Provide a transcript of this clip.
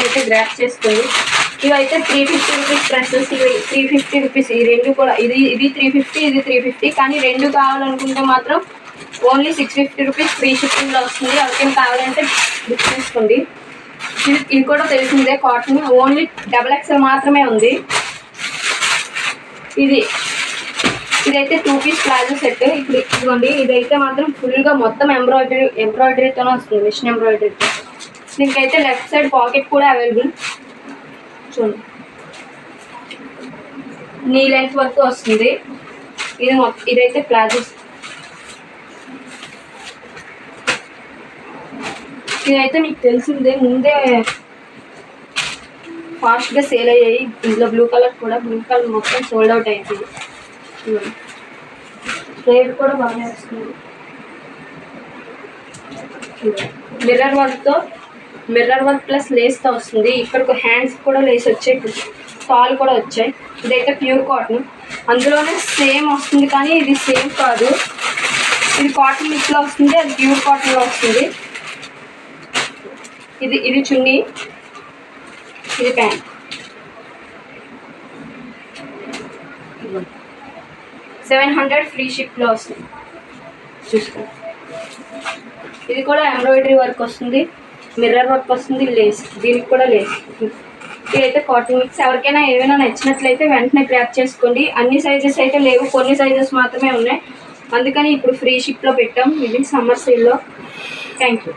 అయితే గ్రాప్ చేసుకోండి. ఇవైతే 350 రూపీస్ డ్రెస్సెస్. ఇవి 350 రూపీస్. ఈ రెండు కూడా ఇది 350, ఇది 350. కానీ రెండు కావాలనుకుంటే మాత్రం ఓన్లీ 650 రూపీస్ ఫ్రీ షిప్పింగ్లో వస్తుంది. ఎవరికైనా కావాలంటే బుక్ చేసుకోండి. ఇది కూడా తెలిసిందే, కాటన్. ఓన్లీ XXL మాత్రమే ఉంది. ఇదైతే 2 పీస్ ప్లాజో సెట్. ఇప్పుడు ఇదిగోండి, ఇదైతే మాత్రం ఫుల్గా మొత్తం ఎంబ్రాయిడరీతోనే వస్తుంది, మిషన్ ఎంబ్రాయిడరీతో. దీనికైతే లెఫ్ట్ సైడ్ పాకెట్ కూడా అవైలబుల్. చూడండి, నీ లెంత్ వరకు వస్తుంది. ఇదైతే ప్లాజో. ఇదైతే మీకు తెలిసిందే, ముందే ఫాస్ట్గా సేల్ అయ్యాయి. ఇందులో బ్లూ కలర్ మొత్తం సోల్డ్ అవుట్ అయిపోయింది. రేట్ కూడా బాగా వస్తుంది. మిర్రర్ వర్క్ ప్లస్ లేస్తో వస్తుంది. ఇక్కడ హ్యాండ్స్ కూడా లేస్ వచ్చాయి, తాళ్ళు కూడా వచ్చాయి. ఇదైతే ప్యూర్ కాటన్. అందులోనే సేమ్ వస్తుంది, కానీ ఇది సేమ్ కాదు. ఇది కాటన్ మిక్స్లో వస్తుంది, అది ప్యూర్ కాటన్లో వస్తుంది. ఇది చున్నీ, ఇది ప్యాంట్. 700 ఫ్రీ షిప్లో వస్తుంది. చూసుకోండి. ఇది కూడా ఎంబ్రాయిడరీ వర్క్ వస్తుంది, మిర్రర్ వర్క్ వస్తుంది, లేస్. దీనికి కూడా లేస్. ఇదైతే కాటన్ మిక్స్. ఎవరికైనా ఏమైనా నచ్చినట్లయితే వెంటనే గ్రాప్ చేసుకోండి. అన్ని సైజెస్ అయితే లేవు, కొన్ని సైజెస్ మాత్రమే ఉన్నాయి. అందుకని ఇప్పుడు ఫ్రీ షిప్లో పెట్టాం. ఇది సమ్మర్ సేల్లో. Thank you.